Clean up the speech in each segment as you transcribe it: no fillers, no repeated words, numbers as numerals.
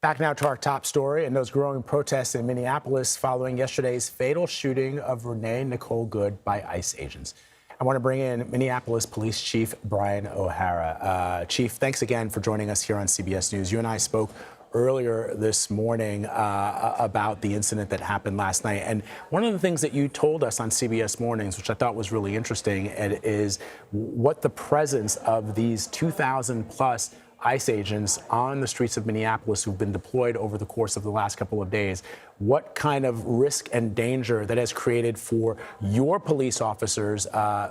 Back now to our top story and those growing protests in Minneapolis following yesterday's fatal shooting of Renee Good by ICE agents. I want to bring in Minneapolis Police Chief Brian O'Hara. Chief, thanks again for joining us here on CBS News. You and I spoke earlier this morning about the incident that happened last night. And one of the things that you told us on CBS Mornings, which I thought was really interesting, is what the presence of these 2,000 plus ICE agents on the streets of Minneapolis who've been deployed over the course of the last couple of days, what kind of risk and danger that has created for your police officers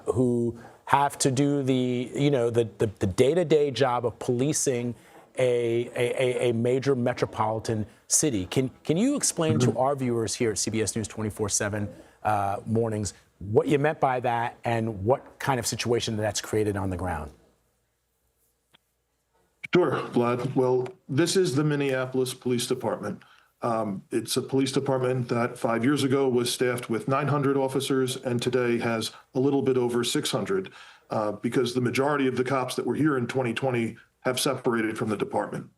who have to do the day-to-day job of policing a major metropolitan city. Can you explain to our viewers here at CBS News 24/7 mornings what you meant by that and what kind of situation that's created on the ground? Sure, Vlad. Well, this is the Minneapolis Police Department. It's a police department that 5 years ago was staffed with 900 officers and today has a little bit over 600 because the majority of the cops that were here in 2020 have separated from the department.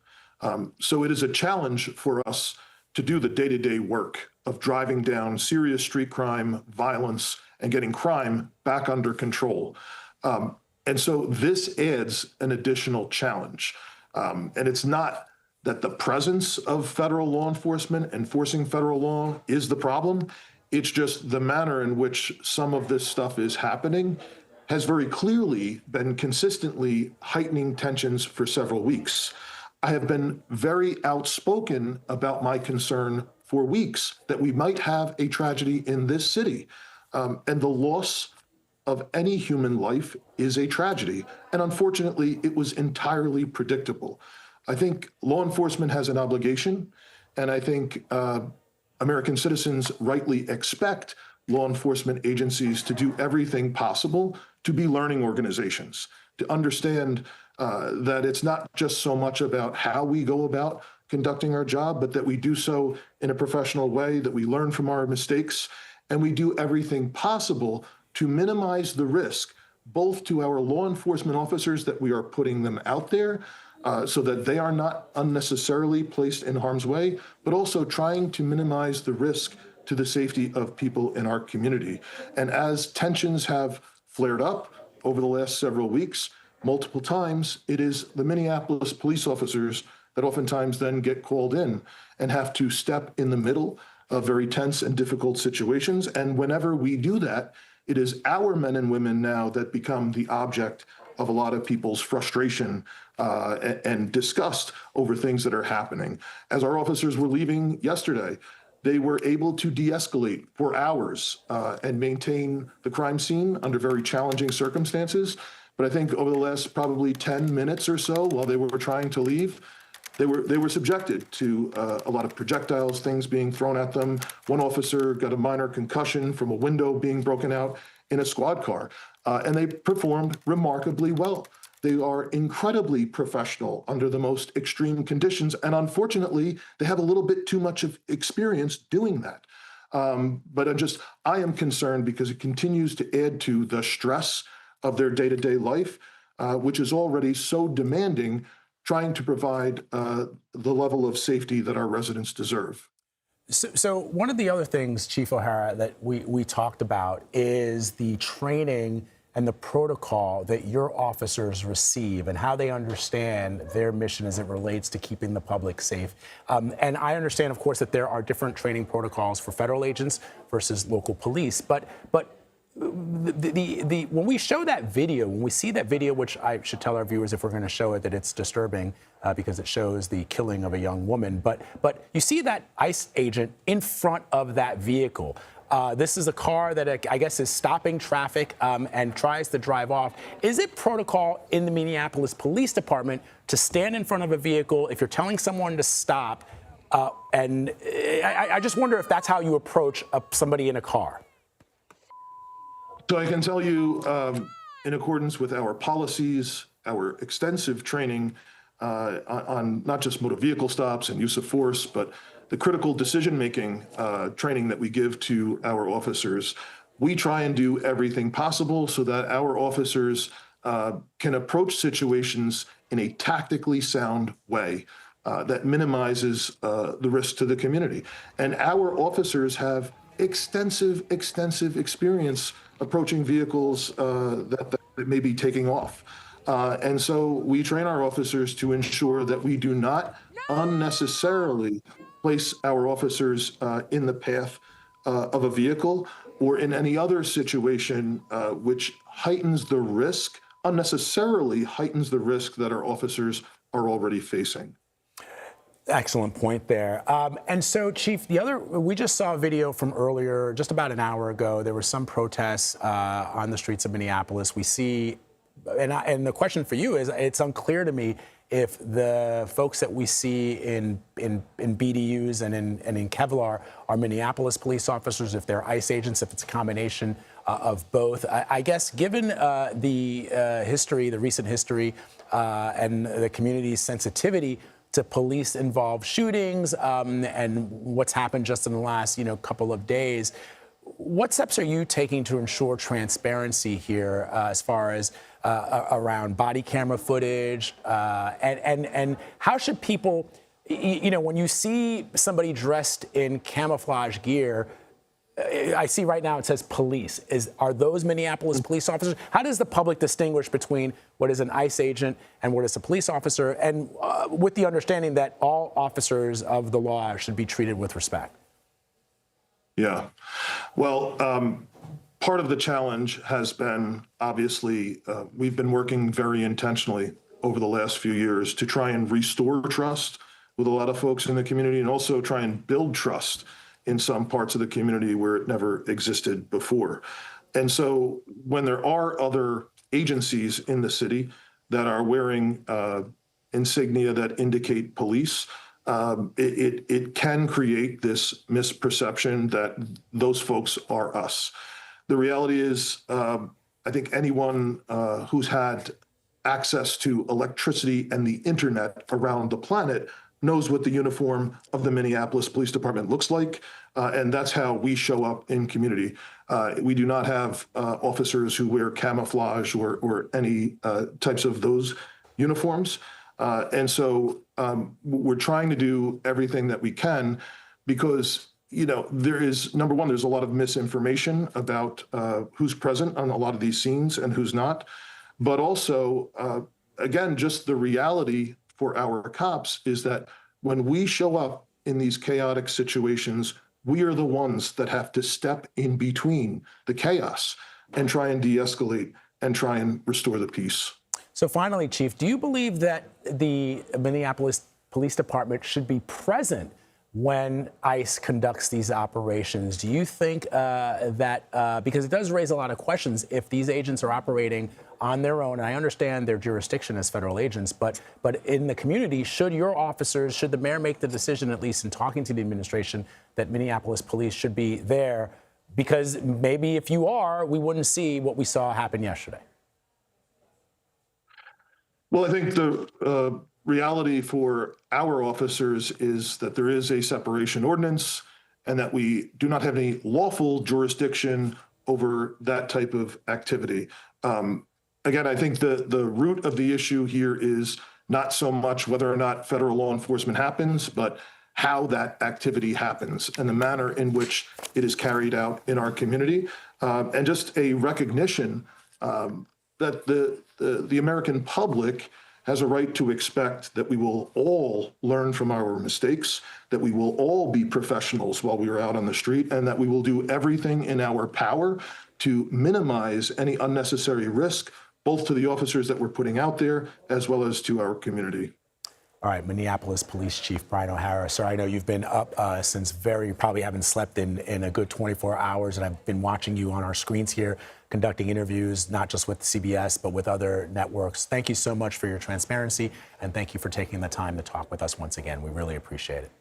So it is a challenge for us to do the day-to-day work of driving down serious street crime, violence, and getting crime back under control. And so this adds an additional challenge. And it's not that the presence of federal law enforcement enforcing federal law is the problem. It's just the manner in which some of this stuff is happening has very clearly been consistently heightening tensions for several weeks. I have been very outspoken about my concern for weeks that we might have a tragedy in this city. And the loss of any human life is a tragedy. And unfortunately, it was entirely predictable. I think law enforcement has an obligation, and I think American citizens rightly expect law enforcement agencies to do everything possible to be learning organizations, to understand that it's not just so much about how we go about conducting our job, but that we do so in a professional way, that we learn from our mistakes, and we do everything possible to minimize the risk, both to our law enforcement officers that we are putting them out there so that they are not unnecessarily placed in harm's way, but also trying to minimize the risk to the safety of people in our community. And as tensions have flared up over the last several weeks, multiple times, it is the Minneapolis police officers that oftentimes then get called in and have to step in the middle of very tense and difficult situations. And whenever we do that, it is our men and women now that become the object of a lot of people's frustration and disgust over things that are happening. As our officers were leaving yesterday, they were able to de-escalate for hours and maintain the crime scene under very challenging circumstances. But I think over the last probably 10 minutes or so, while they were trying to leave, they were subjected to a lot of projectiles, things being thrown at them. One officer got a minor concussion from a window being broken out in a squad car, and they performed remarkably well. They are incredibly professional under the most extreme conditions, and unfortunately, they have a little bit too much of experience doing that. But I am concerned because it continues to add to the stress of their day-to-day life, which is already so demanding, trying to provide the level of safety that our residents deserve. So one of the other things, Chief O'Hara, that we talked about is the training and the protocol that your officers receive and how they understand their mission as it relates to keeping the public safe. And I understand, of course, that there are different training protocols for federal agents versus local police. But when we show that video, when we see that video, which I should tell our viewers if we're going to show it that it's disturbing because it shows the killing of a young woman. But you see that ICE agent in front of that vehicle. This is a car that I guess is stopping traffic and tries to drive off. Is it protocol in the Minneapolis Police Department to stand in front of a vehicle if you're telling someone to stop? And I just wonder if that's how you approach somebody in a car. So I can tell you, in accordance with our policies, our extensive training on not just motor vehicle stops and use of force, but the critical decision-making training that we give to our officers, we try and do everything possible so that our officers can approach situations in a tactically sound way. that minimizes the risk to the community. And our officers have extensive experience approaching vehicles that may be taking off. And so we train our officers to ensure that we do not unnecessarily place our officers in the path of a vehicle or in any other situation which heightens the risk, unnecessarily heightens the risk that our officers are already facing. Excellent point there. And so, Chief, we just saw a video from earlier, just about an hour ago. There were some protests on the streets of Minneapolis. We see, and the question for you is, it's unclear to me if the folks that we see in BDUs and in Kevlar are Minneapolis police officers, if they're ICE agents, if it's a combination of both. I guess given the history, the recent history, and the community's sensitivity to police-involved shootings and what's happened just in the last, couple of days, what steps are you taking to ensure transparency here as far as around body camera footage and how should people, when you see somebody dressed in camouflage gear, I see right now it says police. Are those Minneapolis police officers? How does the public distinguish between what is an ICE agent and what is a police officer, and with the understanding that all officers of the law should be treated with respect? Yeah. Well, part of the challenge has been, obviously, we've been working very intentionally over the last few years to try and restore trust with a lot of folks in the community and also try and build trust in some parts of the community where it never existed before. And so when there are other agencies in the city that are wearing insignia that indicate police, it can create this misperception that those folks are us. The reality is, I think anyone who's had access to electricity and the internet around the planet knows what the uniform of the Minneapolis Police Department looks like, and that's how we show up in community. We do not have officers who wear camouflage or any types of those uniforms. And so we're trying to do everything that we can because, there is, number one, there's a lot of misinformation about who's present on a lot of these scenes and who's not. But also, again, just the reality for our cops is that when we show up in these chaotic situations, we are the ones that have to step in between the chaos and try and de-escalate and try and restore the peace. So finally, Chief, do you believe that the Minneapolis Police Department should be present when ICE conducts these operations? Do you think that, because it does raise a lot of questions, if these agents are operating on their own, and I understand their jurisdiction as federal agents, but in the community, should your officers, should the mayor make the decision, at least in talking to the administration, that Minneapolis police should be there? Because maybe if you are, we wouldn't see what we saw happen yesterday. Well, I think the reality for our officers is that there is a separation ordinance and that we do not have any lawful jurisdiction over that type of activity. Again, I think the root of the issue here is not so much whether or not federal law enforcement happens, but how that activity happens and the manner in which it is carried out in our community, and just a recognition that the American public has a right to expect that we will all learn from our mistakes, that we will all be professionals while we are out on the street, and that we will do everything in our power to minimize any unnecessary risk, both to the officers that we're putting out there, as well as to our community. All right, Minneapolis Police Chief Brian O'Hara. Sir, I know you've been up since you probably haven't slept in a good 24 hours, and I've been watching you on our screens here, conducting interviews, not just with CBS, but with other networks. Thank you so much for your transparency, and thank you for taking the time to talk with us once again. We really appreciate it.